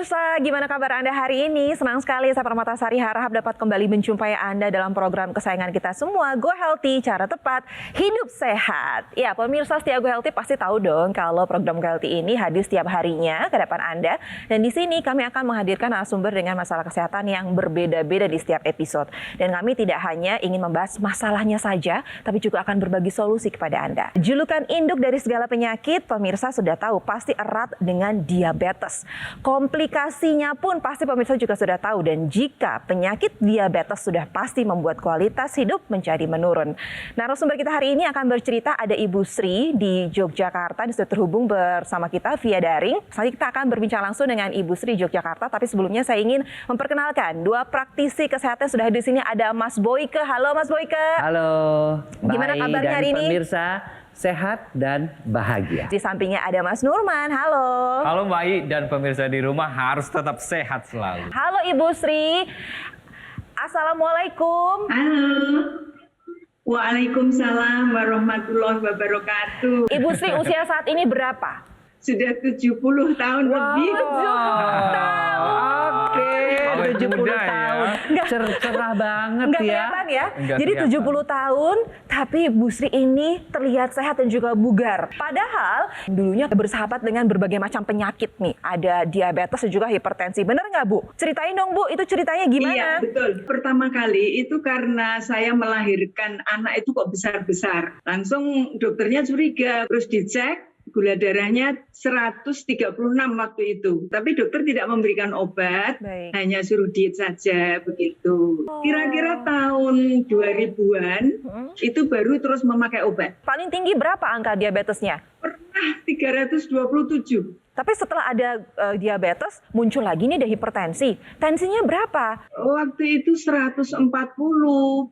pemirsa, gimana kabar Anda hari ini? Senang sekali saya Permatasari harap dapat kembali menjumpai Anda dalam program kesayangan kita semua, Go Healthy, cara tepat, hidup sehat. Ya, pemirsa setia Go Healthy pasti tahu dong kalau program Go Healthy ini hadir setiap harinya ke depan Anda. Dan di sini kami akan menghadirkan narasumber dengan masalah kesehatan yang berbeda-beda di setiap episode. Dan kami tidak hanya ingin membahas masalahnya saja, tapi juga akan berbagi solusi kepada Anda. Julukan induk dari segala penyakit, pemirsa sudah tahu, pasti erat dengan diabetes. Komplikasinya pun pasti pemirsa juga sudah tahu, dan jika penyakit diabetes sudah pasti membuat kualitas hidup menjadi menurun. Narasumber kita hari ini akan bercerita, ada Ibu Sri di Yogyakarta, sudah terhubung bersama kita via daring. Selanjutnya kita akan berbincang langsung dengan Ibu Sri Yogyakarta, tapi sebelumnya saya ingin memperkenalkan dua praktisi kesehatan sudah di sini. Ada Mas Boyke. Halo Mas Boyke. Halo. Gimana kabarnya hari ini? Pemirsa, sehat dan bahagia. Di sampingnya ada Mas Nurman. Halo. Halo Mbak I dan pemirsa di rumah, harus tetap sehat selalu. Halo Ibu Sri. Assalamualaikum. Halo. Waalaikumsalam warahmatullahi wabarakatuh. Ibu Sri usia saat ini berapa? Sudah 70 tahun lebih. 70 tahun. Oke, Awet 70 muda ya. tahun. Cerah banget Nggak ya. kelihatan ya. Nggak Jadi kelihatan. 70 tahun, tapi Ibu Sri ini terlihat sehat dan juga bugar. Padahal dulunya bersahabat dengan berbagai macam penyakit nih. Ada diabetes dan juga hipertensi. Bener nggak Bu? Ceritain dong Bu, itu ceritanya gimana? Iya, betul. Pertama kali itu karena saya melahirkan anak itu kok besar-besar. Langsung dokternya curiga, terus dicek. Gula darahnya 136 waktu itu. Tapi dokter tidak memberikan obat, Baik. hanya suruh diet saja begitu. Kira-kira tahun 2000-an itu baru terus memakai obat. Paling tinggi berapa angka diabetesnya? Pernah 327. Tapi setelah ada diabetes, muncul lagi nih ada hipertensi. Tensinya berapa? Waktu itu 140,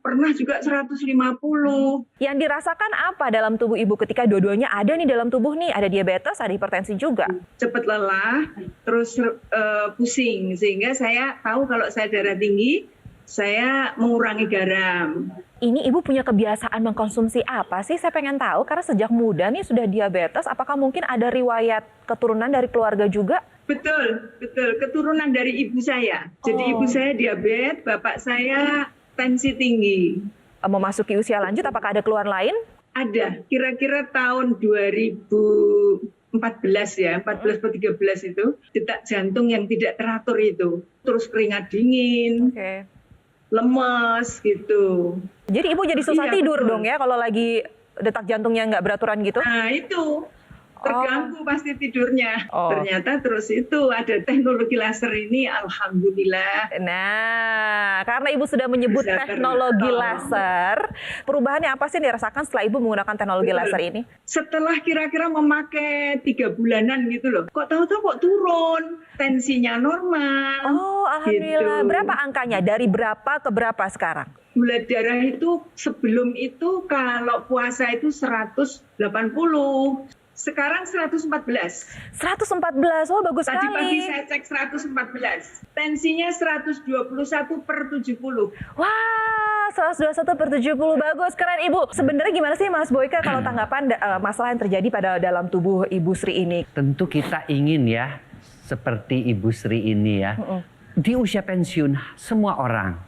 pernah juga 150. Yang dirasakan apa dalam tubuh Ibu ketika dua-duanya ada nih dalam tubuh nih? Ada diabetes, ada hipertensi juga. Cepat lelah, terus pusing. Sehingga saya tahu kalau saya darah tinggi, saya mengurangi garam. Ini Ibu punya kebiasaan mengkonsumsi apa sih? Saya pengen tahu karena sejak muda nih sudah diabetes. Apakah mungkin ada riwayat keturunan dari keluarga juga? Betul, betul. Keturunan dari ibu saya. Jadi Oh. ibu saya diabetes, bapak saya tensi tinggi. Memasuki usia lanjut, apakah ada keluhan lain? Ada, kira-kira tahun 2014 ya, 14 atau 13 itu, detak jantung yang tidak teratur itu. Terus keringat dingin, Oke. lemes gitu. Jadi Ibu jadi susah Iya, tidur betul. dong ya kalau lagi detak jantungnya nggak beraturan gitu? Nah itu, terganggu pasti tidurnya. Oh. Ternyata terus itu ada teknologi laser ini, alhamdulillah. Nah, karena Ibu sudah menyebut Bisa teknologi tertolong. laser, perubahannya apa sih yang dirasakan setelah Ibu menggunakan teknologi Betul. laser ini? Setelah kira-kira memakai 3 bulanan gitu loh, kok tahu-tahu kok turun, tensinya normal. Oh, alhamdulillah. Gitu. Berapa angkanya? Dari berapa ke berapa sekarang? Gula darah itu sebelum itu kalau puasa itu 180, sekarang 114. 114, oh bagus Tadi pagi sekali. saya cek 114. Tensinya 121/70. Wah, 121/70, bagus, keren Ibu. Sebenarnya gimana sih Mas Boyke kalau tanggapan masalah yang terjadi pada dalam tubuh Ibu Sri ini? Tentu kita ingin ya, seperti Ibu Sri ini ya. Di usia pensiun, semua orang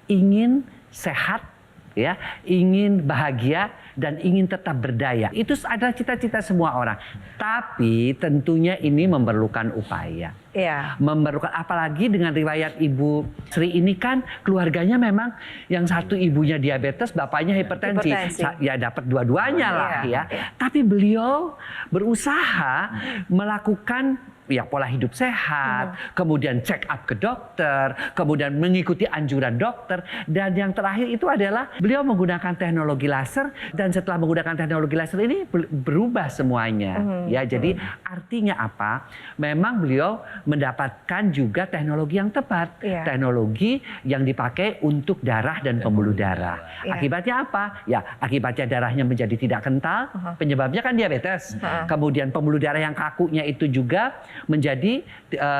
ingin sehat, ya, ingin bahagia dan ingin tetap berdaya. Itu adalah cita-cita semua orang. Tapi tentunya ini memerlukan upaya. Iya. Memerlukan, apalagi dengan riwayat Ibu Sri ini kan keluarganya memang yang satu ibunya diabetes, bapaknya hipertensi. Hipertensi. Ya dapat dua-duanya lah Iya, ya. Tapi beliau berusaha melakukan ya pola hidup sehat, kemudian check up ke dokter, kemudian mengikuti anjuran dokter, dan yang terakhir itu adalah beliau menggunakan teknologi laser, dan setelah menggunakan teknologi laser ini berubah semuanya. Ya, jadi artinya apa? Memang beliau mendapatkan juga teknologi yang tepat, Iya. teknologi yang dipakai untuk darah dan pembuluh darah. Iya. Akibatnya apa? Ya, akibatnya darahnya menjadi tidak kental, penyebabnya kan diabetes. Kemudian pembuluh darah yang kakunya itu juga menjadi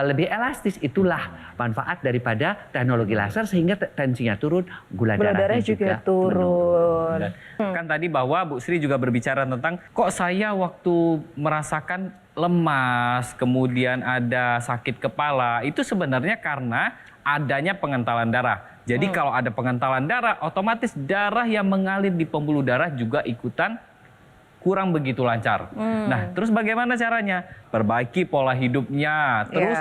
lebih elastis. Itulah manfaat daripada teknologi laser sehingga tensinya turun, gula darahnya juga turun. Kan tadi bahwa Bu Sri juga berbicara tentang kok saya waktu merasakan lemas, kemudian ada sakit kepala, itu sebenarnya karena adanya pengentalan darah. Jadi kalau ada pengentalan darah, otomatis darah yang mengalir di pembuluh darah juga ikutan kurang begitu lancar. Nah, terus bagaimana caranya? Perbaiki pola hidupnya, terus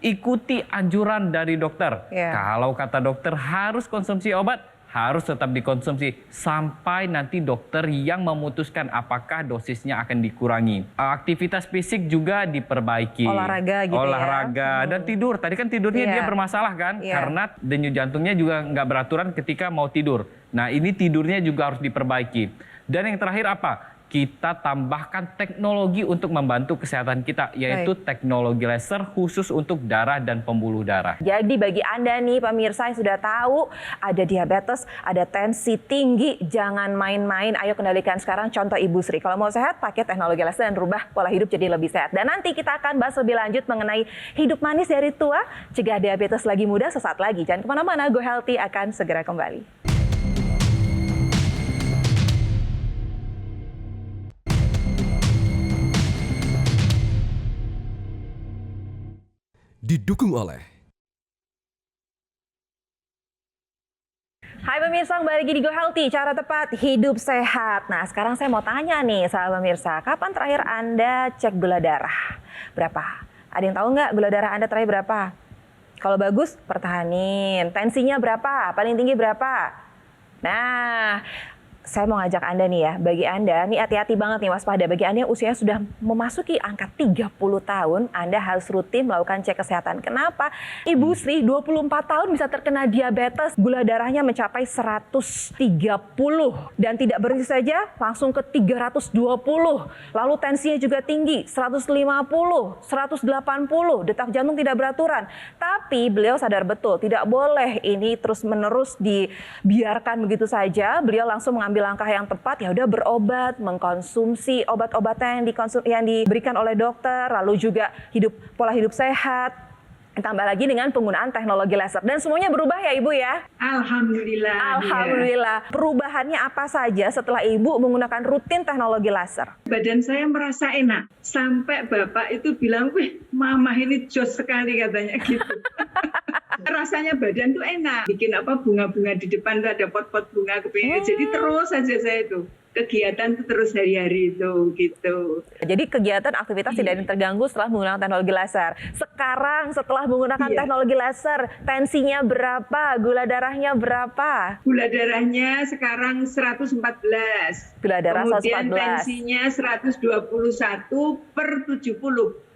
ikuti anjuran dari dokter. Kalau kata dokter harus konsumsi obat, harus tetap dikonsumsi sampai nanti dokter yang memutuskan apakah dosisnya akan dikurangi. Aktivitas fisik juga diperbaiki. Olahraga gitu Olahraga dan tidur. Tadi kan tidurnya dia bermasalah kan? Karena denyut jantungnya juga nggak beraturan ketika mau tidur. Nah, ini tidurnya juga harus diperbaiki. Dan yang terakhir apa? Kita tambahkan teknologi untuk membantu kesehatan kita, yaitu teknologi laser khusus untuk darah dan pembuluh darah. Jadi bagi Anda nih pemirsa yang sudah tahu ada diabetes, ada tensi tinggi, jangan main-main. Ayo kendalikan sekarang contoh Ibu Sri. Kalau mau sehat, pakai teknologi laser dan rubah pola hidup jadi lebih sehat. Dan nanti kita akan bahas lebih lanjut mengenai hidup manis dari tua, cegah diabetes lagi muda sesaat lagi. Jangan kemana-mana, Go Healthy akan segera kembali. Didukung oleh Hai pemirsa, kembali lagi di Go Healthy, cara tepat hidup sehat. Nah, sekarang saya mau tanya nih sama pemirsa, kapan terakhir Anda cek gula darah? Berapa? Ada yang tahu nggak gula darah Anda terakhir berapa? Kalau bagus, pertahanin. Tensinya berapa? Paling tinggi berapa? Nah, saya mau ngajak Anda nih ya, bagi Anda, nih hati-hati banget nih waspada. Bagi Anda yang usianya sudah memasuki angka 30 tahun, Anda harus rutin melakukan cek kesehatan. Kenapa? Ibu Sri 24 tahun bisa terkena diabetes, gula darahnya mencapai 130. Dan tidak berhenti saja, langsung ke 320. Lalu tensinya juga tinggi, 150, 180, detak jantung tidak beraturan. Tapi beliau sadar betul, tidak boleh ini terus-menerus dibiarkan begitu saja. Beliau langsung mengambil langkah yang tepat, ya udah berobat, mengkonsumsi obat-obatan yang diberikan oleh dokter, lalu juga pola hidup sehat. Tambah lagi dengan penggunaan teknologi laser. Dan semuanya berubah ya Ibu ya? Alhamdulillah. Alhamdulillah. Ya. Perubahannya apa saja setelah Ibu menggunakan rutin teknologi laser? Badan saya merasa enak. Sampai Bapak itu bilang, wih mama ini jos sekali katanya gitu. Rasanya badan tuh enak. Bikin apa bunga-bunga di depan tuh ada pot-pot bunga kepingin. Jadi terus saja saya itu. Kegiatan itu terus hari-hari itu gitu. Jadi kegiatan aktivitas tidak ada yang terganggu setelah menggunakan teknologi laser. Sekarang setelah menggunakan teknologi laser, tensinya berapa? Gula darahnya berapa? Gula darahnya sekarang 114. Gula darah kemudian 114. tensinya 121/70.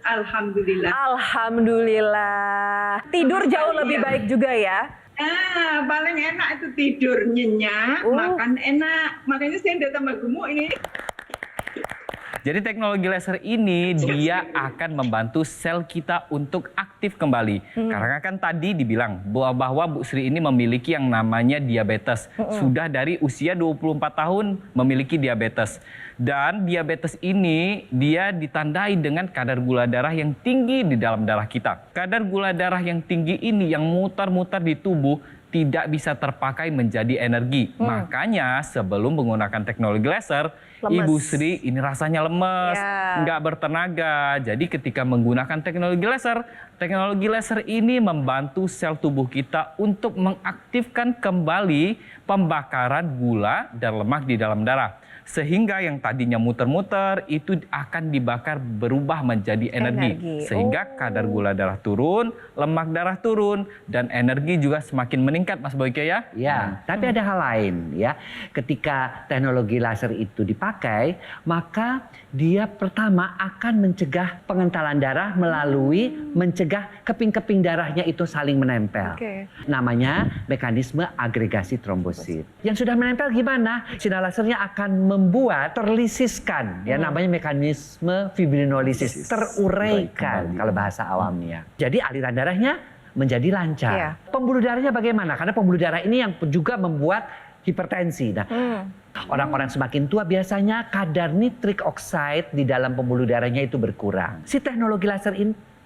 Alhamdulillah. Alhamdulillah. Tidur jauh lebih baik juga ya? Paling enak itu tidur nyenyak, makan enak. Makanya saya udah tambah gemuk ini. Jadi teknologi laser ini dia akan membantu sel kita untuk aktif kembali. Karena kan tadi dibilang bahwa Bu Sri ini memiliki yang namanya diabetes. Sudah dari usia 24 tahun memiliki diabetes. Dan diabetes ini dia ditandai dengan kadar gula darah yang tinggi di dalam darah kita. Kadar gula darah yang tinggi ini yang mutar-mutar di tubuh tidak bisa terpakai menjadi energi. Makanya sebelum menggunakan teknologi laser, Ibu Sri ini rasanya lemes, nggak bertenaga. Jadi ketika menggunakan teknologi laser ini membantu sel tubuh kita untuk mengaktifkan kembali pembakaran gula dan lemak di dalam darah. Sehingga yang tadinya muter-muter itu akan dibakar berubah menjadi energi. Sehingga kadar gula darah turun, lemak darah turun, dan energi juga semakin meningkat Mas Boyke ya? Ya, tapi ada hal lain ya. Ketika teknologi laser itu dipakai, maka dia pertama akan mencegah pengentalan darah melalui mencegah keping-keping darahnya itu saling menempel. Namanya mekanisme agregasi trombosit. Yang sudah menempel gimana? Sinar lasernya akan membuat terlisiskan, ya namanya mekanisme fibrinolisis, teruraikan kalau bahasa awamnya. Jadi aliran darahnya menjadi lancar. Pembuluh darahnya bagaimana? Karena pembuluh darah ini yang juga membuat hipertensi. Nah, orang-orang semakin tua biasanya kadar nitrik oxide di dalam pembuluh darahnya itu berkurang. Si teknologi laser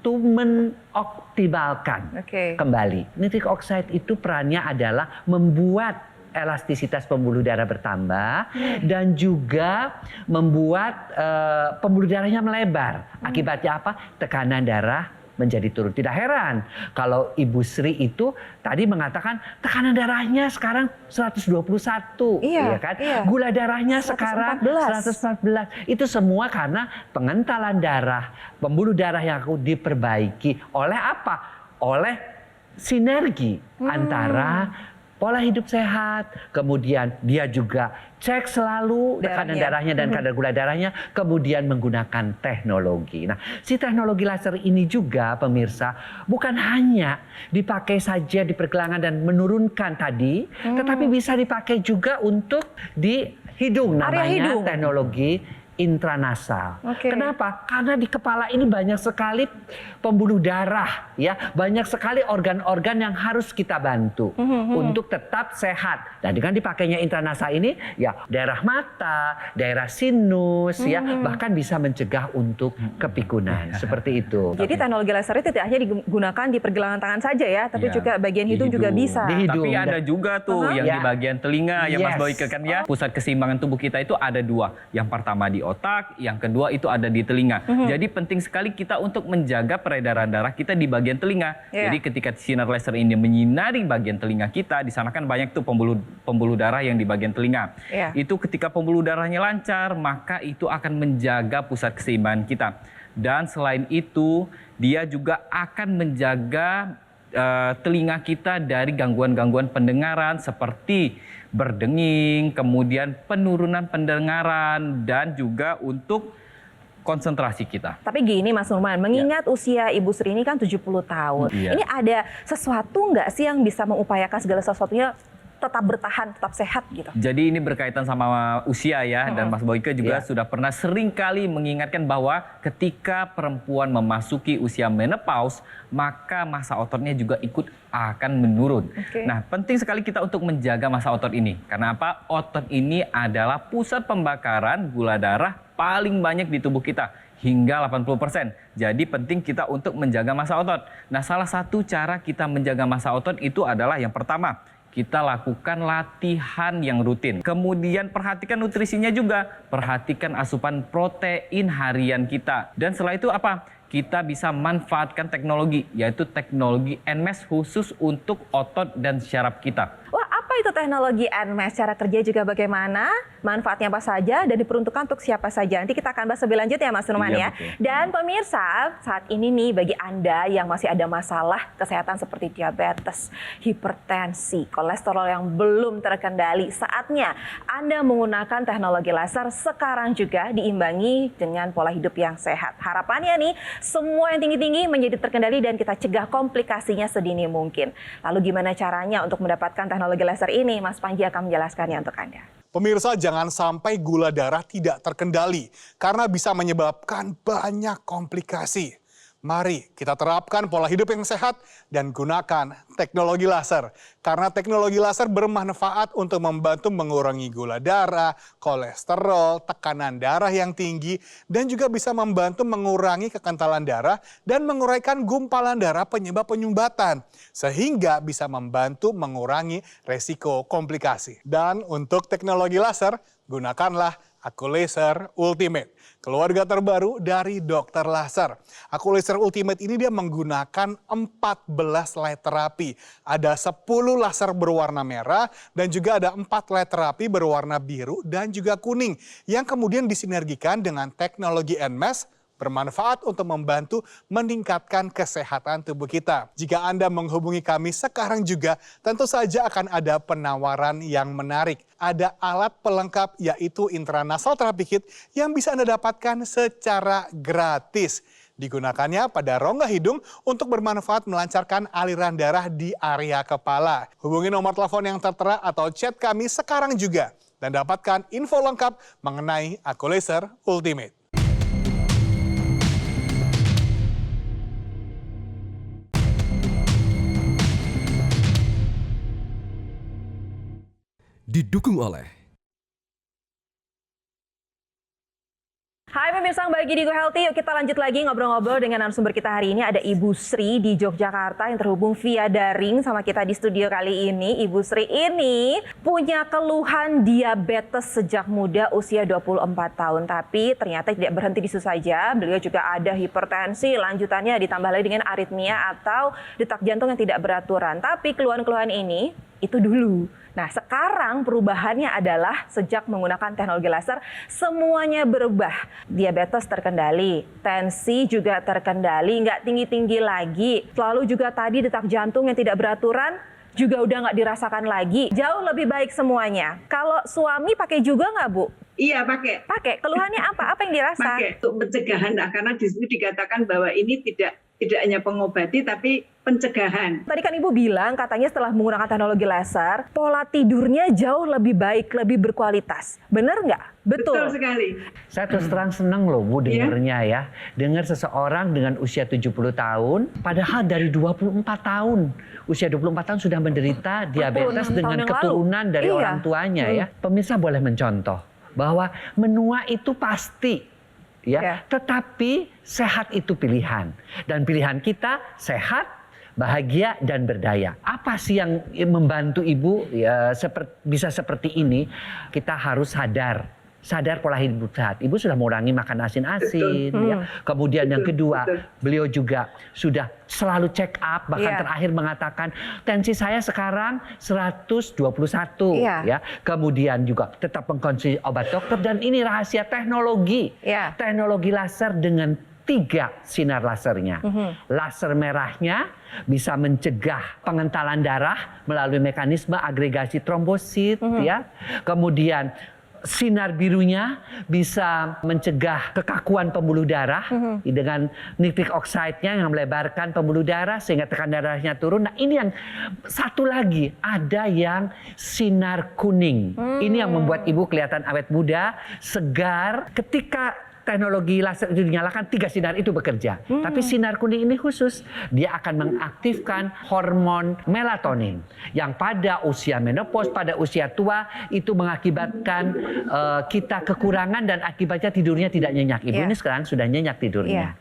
untuk mengoptimalkan Oke. kembali. Nitric oxide itu perannya adalah membuat elastisitas pembuluh darah bertambah dan juga membuat pembuluh darahnya melebar. Akibatnya apa? Tekanan darah menjadi turun. Tidak heran kalau Ibu Sri itu tadi mengatakan tekanan darahnya sekarang 121, Iya, ya kan? iya. Gula darahnya sekarang 114. Itu semua karena pengentalan darah, pembuluh darah yang diperbaiki oleh apa? Oleh sinergi antara pola hidup sehat, kemudian dia juga cek selalu tekanan darahnya dan kadar gula darahnya, kemudian menggunakan teknologi. Nah, si teknologi laser ini juga pemirsa bukan hanya dipakai saja di pergelangan dan menurunkan tadi, tetapi bisa dipakai juga untuk di hidung, Area namanya hidung. teknologi intranasal. Oke. Kenapa? Karena di kepala ini banyak sekali pembuluh darah, ya, banyak sekali organ-organ yang harus kita bantu untuk tetap sehat. Dan dengan dipakainya intranasal ini, ya, daerah mata, daerah sinus, ya, bahkan bisa mencegah untuk kepikunan. Seperti itu. Jadi teknologi laser itu tidak hanya digunakan di pergelangan tangan saja ya, tapi Iya, juga bagian di hidung juga hidung. bisa. Di hidung. Tapi ada juga tuh yang Ya. di bagian telinga ya Mas Yes. Boyke kan ya. Pusat keseimbangan tubuh kita itu ada dua. Yang pertama di otak, yang kedua itu ada di telinga. Jadi penting sekali kita untuk menjaga peredaran darah kita di bagian telinga. Iya. Jadi ketika sinar laser ini menyinari bagian telinga kita, di sana kan banyak tuh pembuluh darah yang di bagian telinga. Iya. Itu ketika pembuluh darahnya lancar, maka itu akan menjaga pusat keseimbangan kita. Dan selain itu, dia juga akan menjaga telinga kita dari gangguan-gangguan pendengaran seperti berdenging, kemudian penurunan pendengaran, dan juga untuk konsentrasi kita. Tapi gini Mas Nurman, mengingat usia Ibu Sri ini kan 70 tahun. Iya. Ini ada sesuatu nggak sih yang bisa mengupayakan segala sesuatunya tetap bertahan, tetap sehat gitu? Jadi ini berkaitan sama usia ya, dan Mas Boyke juga Iya. sudah pernah sering kali mengingatkan bahwa ketika perempuan memasuki usia menopause, maka massa ototnya juga ikut akan menurun. Oke. Nah, penting sekali kita untuk menjaga massa otot ini. Karena apa? Otot ini adalah pusat pembakaran gula darah paling banyak di tubuh kita, hingga 80%. Jadi penting kita untuk menjaga massa otot. Nah, salah satu cara kita menjaga massa otot itu adalah yang pertama, kita lakukan latihan yang rutin. Kemudian perhatikan nutrisinya juga. Perhatikan asupan protein harian kita. Dan setelah itu apa? Kita bisa manfaatkan teknologi, yaitu teknologi NMAS khusus untuk otot dan syaraf kita. Wah, apa itu teknologi NMAS? Cara kerja juga bagaimana? Manfaatnya apa saja dan diperuntukkan untuk siapa saja? Nanti kita akan bahas lebih lanjut ya Mas Nurman Iya, ya. betul. Dan pemirsa, saat ini nih bagi Anda yang masih ada masalah kesehatan seperti diabetes, hipertensi, kolesterol yang belum terkendali, saatnya Anda menggunakan teknologi laser sekarang juga diimbangi dengan pola hidup yang sehat. Harapannya nih, semua yang tinggi-tinggi menjadi terkendali dan kita cegah komplikasinya sedini mungkin. Lalu gimana caranya untuk mendapatkan teknologi laser ini? Mas Panji akan menjelaskannya untuk Anda. Pemirsa, jangan sampai gula darah tidak terkendali karena bisa menyebabkan banyak komplikasi. Mari kita terapkan pola hidup yang sehat dan gunakan teknologi laser. Karena teknologi laser bermanfaat untuk membantu mengurangi gula darah, kolesterol, tekanan darah yang tinggi, dan juga bisa membantu mengurangi kekentalan darah dan menguraikan gumpalan darah penyebab penyumbatan. Sehingga bisa membantu mengurangi resiko komplikasi. Dan untuk teknologi laser, gunakanlah Aculaser Ultimate, keluarga terbaru dari dokter laser. Aculaser Ultimate ini dia menggunakan 14 light terapi. Ada 10 laser berwarna merah dan juga ada 4 light terapi berwarna biru dan juga kuning yang kemudian disinergikan dengan teknologi NMAS, bermanfaat untuk membantu meningkatkan kesehatan tubuh kita. Jika Anda menghubungi kami sekarang juga, tentu saja akan ada penawaran yang menarik. Ada alat pelengkap yaitu intranasal therapy kit yang bisa Anda dapatkan secara gratis. Digunakannya pada rongga hidung untuk bermanfaat melancarkan aliran darah di area kepala. Hubungi nomor telepon yang tertera atau chat kami sekarang juga dan dapatkan info lengkap mengenai Aculaser Ultimate. Didukung oleh Hai pemirsa yang bagi di Go Healthy, yuk kita lanjut lagi ngobrol-ngobrol dengan narasumber kita hari ini. Ada Ibu Sri di Yogyakarta yang terhubung via daring sama kita di studio kali ini. Ibu Sri ini punya keluhan diabetes sejak muda usia 24 tahun. Tapi ternyata tidak berhenti di situ saja. Beliau juga ada hipertensi, lanjutannya ditambah lagi dengan aritmia atau detak jantung yang tidak beraturan. Tapi keluhan-keluhan ini itu dulu. Nah sekarang perubahannya adalah sejak menggunakan teknologi laser semuanya berubah. Diabetes terkendali, tensi juga terkendali, nggak tinggi-tinggi lagi. Lalu juga tadi detak jantung yang tidak beraturan juga udah nggak dirasakan lagi. Jauh lebih baik semuanya. Kalau suami pakai juga nggak Bu? Iya, pakai. Pakai. Keluhannya apa? Apa yang dirasa? Pakai untuk pencegahan, karena di situ dikatakan bahwa ini tidak hanya pengobati tapi pencegahan. Tadi kan Ibu bilang katanya setelah menggunakan teknologi laser, pola tidurnya jauh lebih baik, lebih berkualitas. Benar nggak? Betul sekali. Saya terus terang senang loh Bu dengernya ya. Dengar seseorang dengan usia 70 tahun, padahal dari 24 tahun. Usia 24 tahun sudah menderita diabetes dengan keturunan dari orang tuanya ya. Pemirsa boleh mencontoh bahwa menua itu pasti. Ya, tetapi sehat itu pilihan, dan pilihan kita sehat, bahagia dan berdaya. Apa sih yang membantu Ibu ya, bisa seperti ini? Kita harus sadar pola hidup sehat. Ibu sudah mengurangi makan asin-asin. Ya. Kemudian yang kedua, beliau juga sudah selalu check up. Bahkan terakhir mengatakan tensi saya sekarang 121. Ya. Kemudian juga tetap mengkonsumsi obat dokter. Dan ini rahasia teknologi. Teknologi laser dengan 3 sinar lasernya. Laser merahnya bisa mencegah pengentalan darah melalui mekanisme agregasi trombosit. Ya. Kemudian sinar birunya bisa mencegah kekakuan pembuluh darah dengan nitric oxide-nya yang melebarkan pembuluh darah sehingga tekanan darahnya turun. Nah ini yang satu lagi, ada yang sinar kuning. Ini yang membuat Ibu kelihatan awet muda, segar. Ketika teknologi laser itu dinyalakan, 3 sinar itu bekerja. Tapi sinar kuning ini khusus, dia akan mengaktifkan hormon melatonin yang pada usia menopause, pada usia tua itu mengakibatkan kita kekurangan dan akibatnya tidurnya tidak nyenyak. Ibu ini sekarang sudah nyenyak tidurnya.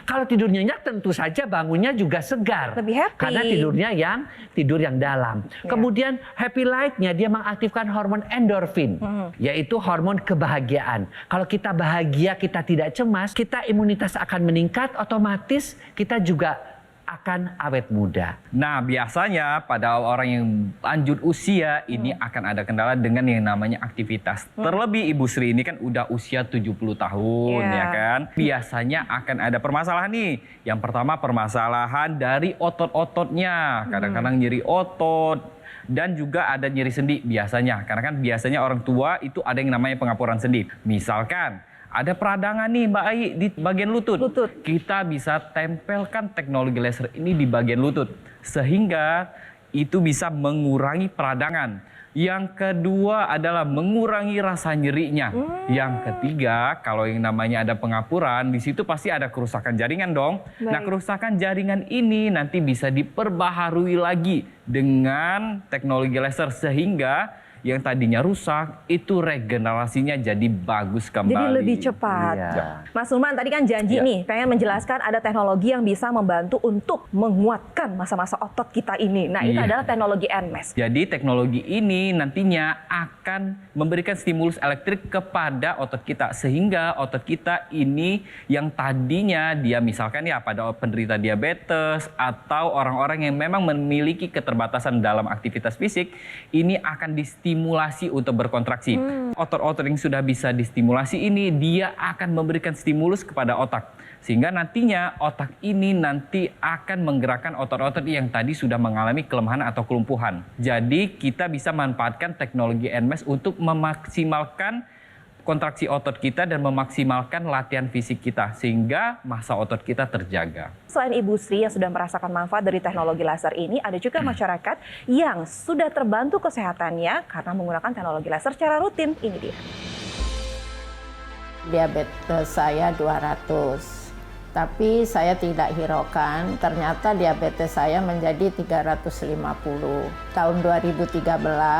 Kalau tidur nyenyak tentu saja bangunnya juga segar. Lebih happy. Karena tidurnya tidur yang dalam. Kemudian happy light-nya dia mengaktifkan hormon endorfin, yaitu hormon kebahagiaan. Kalau kita bahagia, kita tidak cemas, kita imunitas akan meningkat, otomatis kita juga akan awet muda. Nah, biasanya pada orang yang lanjut usia ini akan ada kendala dengan yang namanya aktivitas. Terlebih Ibu Sri ini kan udah usia 70 tahun ya kan. Biasanya akan ada permasalahan nih. Yang pertama permasalahan dari otot-ototnya. Kadang-kadang nyeri otot dan juga ada nyeri sendi biasanya. Karena kan biasanya orang tua itu ada yang namanya pengapuran sendi. Misalkan ada peradangan nih Mbak Ai di bagian lutut. Kita bisa tempelkan teknologi laser ini di bagian lutut. Sehingga itu bisa mengurangi peradangan. Yang kedua adalah mengurangi rasa nyerinya. Yang ketiga, kalau yang namanya ada pengapuran, di situ pasti ada kerusakan jaringan dong. Nah, kerusakan jaringan ini nanti bisa diperbaharui lagi dengan teknologi laser sehingga yang tadinya rusak itu regenerasinya jadi bagus kembali. Jadi lebih cepat. Mas Sulman tadi kan janji nih pengen menjelaskan ada teknologi yang bisa membantu untuk menguatkan masa-masa otot kita ini. Nah itu adalah teknologi NMAS. Jadi teknologi ini nantinya akan memberikan stimulus elektrik kepada otot kita. Sehingga otot kita ini yang tadinya dia misalkan ya pada penderita diabetes atau orang-orang yang memang memiliki keterbatasan dalam aktivitas fisik, ini akan distimulasi untuk berkontraksi. Otot-otot yang sudah bisa distimulasi ini dia akan memberikan stimulus kepada otak. Sehingga nantinya otak ini nanti akan menggerakkan otot-otot yang tadi sudah mengalami kelemahan atau kelumpuhan. Jadi kita bisa manfaatkan teknologi NMAS untuk memaksimalkan kontraksi otot kita dan memaksimalkan latihan fisik kita sehingga massa otot kita terjaga. Selain Ibu Sri yang sudah merasakan manfaat dari teknologi laser ini, ada juga masyarakat yang sudah terbantu kesehatannya karena menggunakan teknologi laser secara rutin. Ini dia. Diabetes saya 200. Tapi saya tidak hiraukan, ternyata diabetes saya menjadi 350. Tahun 2013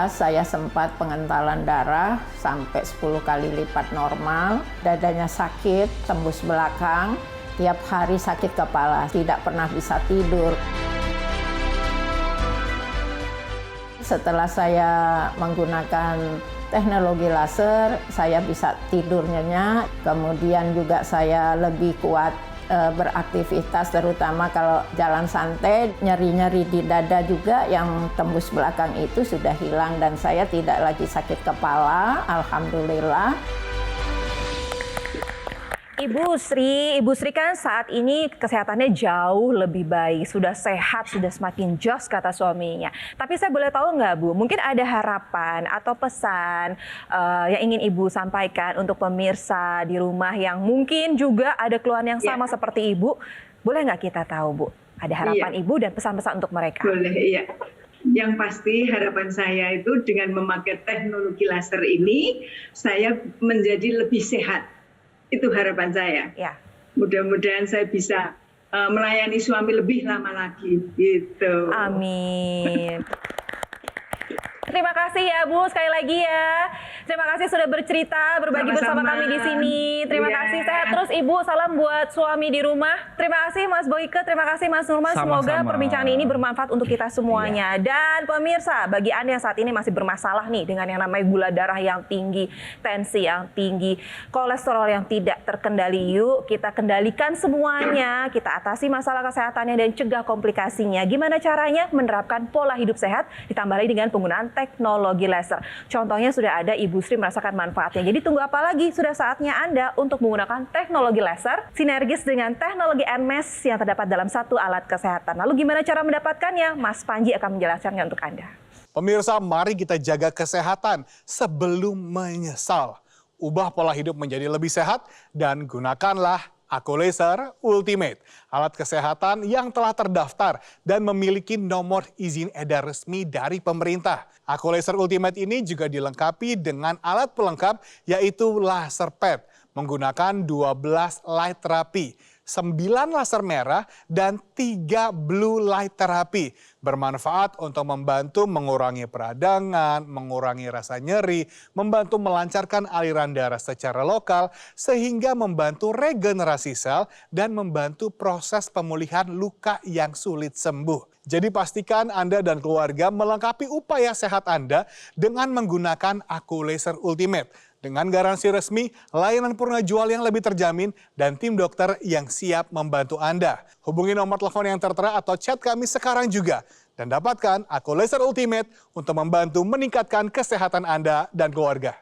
saya sempat pengentalan darah sampai 10 kali lipat normal. Dadanya sakit, tembus belakang, tiap hari sakit kepala, tidak pernah bisa tidur. Setelah saya menggunakan teknologi laser, saya bisa tidur nyenyak, kemudian juga saya lebih kuat beraktivitas, terutama kalau jalan santai, nyeri-nyeri di dada juga yang tembus belakang itu sudah hilang dan saya tidak lagi sakit kepala, alhamdulillah. Ibu Sri kan saat ini kesehatannya jauh lebih baik, sudah sehat, sudah semakin jos kata suaminya. Tapi saya boleh tahu nggak Bu, mungkin ada harapan atau pesan yang ingin Ibu sampaikan untuk pemirsa di rumah yang mungkin juga ada keluhan yang sama seperti Ibu. Boleh nggak kita tahu Bu, ada harapan Ibu dan pesan-pesan untuk mereka? Boleh, iya. Yang pasti harapan saya itu dengan memakai teknologi laser ini, saya menjadi lebih sehat. Itu harapan saya. Ya. Mudah-mudahan saya bisa melayani suami lebih lama lagi. Gitu. Amin. Terima kasih ya Bu, sekali lagi ya. Terima kasih sudah bercerita, berbagi bersama kami di sini. Terima kasih, sehat terus Ibu. Salam buat suami di rumah. Terima kasih Mas Boyke, terima kasih Mas Nurman. Semoga perbincangan ini bermanfaat untuk kita semuanya. Dan pemirsa, bagi Anda yang saat ini masih bermasalah nih dengan yang namanya gula darah yang tinggi, tensi yang tinggi, kolesterol yang tidak terkendali, yuk kita kendalikan semuanya. Kita atasi masalah kesehatannya dan cegah komplikasinya. Gimana caranya? Menerapkan pola hidup sehat ditambah lagi dengan penggunaan teknologi laser. Contohnya sudah ada Ibu Sri merasakan manfaatnya. Jadi tunggu apa lagi? Sudah saatnya Anda untuk menggunakan teknologi laser sinergis dengan teknologi NMES yang terdapat dalam satu alat kesehatan. Lalu gimana cara mendapatkannya? Mas Panji akan menjelaskannya untuk Anda. Pemirsa, mari kita jaga kesehatan sebelum menyesal. Ubah pola hidup menjadi lebih sehat dan gunakanlah Aqualaser Ultimate, alat kesehatan yang telah terdaftar dan memiliki nomor izin edar resmi dari pemerintah. Aqualaser Ultimate ini juga dilengkapi dengan alat pelengkap yaitu laser pad menggunakan 12 light therapy, 9 laser merah, dan 3 blue light therapy. Bermanfaat untuk membantu mengurangi peradangan, mengurangi rasa nyeri, membantu melancarkan aliran darah secara lokal, sehingga membantu regenerasi sel dan membantu proses pemulihan luka yang sulit sembuh. Jadi pastikan Anda dan keluarga melengkapi upaya sehat Anda dengan menggunakan Aqualaser Ultimate. Dengan garansi resmi, layanan purna jual yang lebih terjamin, dan tim dokter yang siap membantu Anda. Hubungi nomor telepon yang tertera atau chat kami sekarang juga. Dan dapatkan Aqualaser Ultimate untuk membantu meningkatkan kesehatan Anda dan keluarga.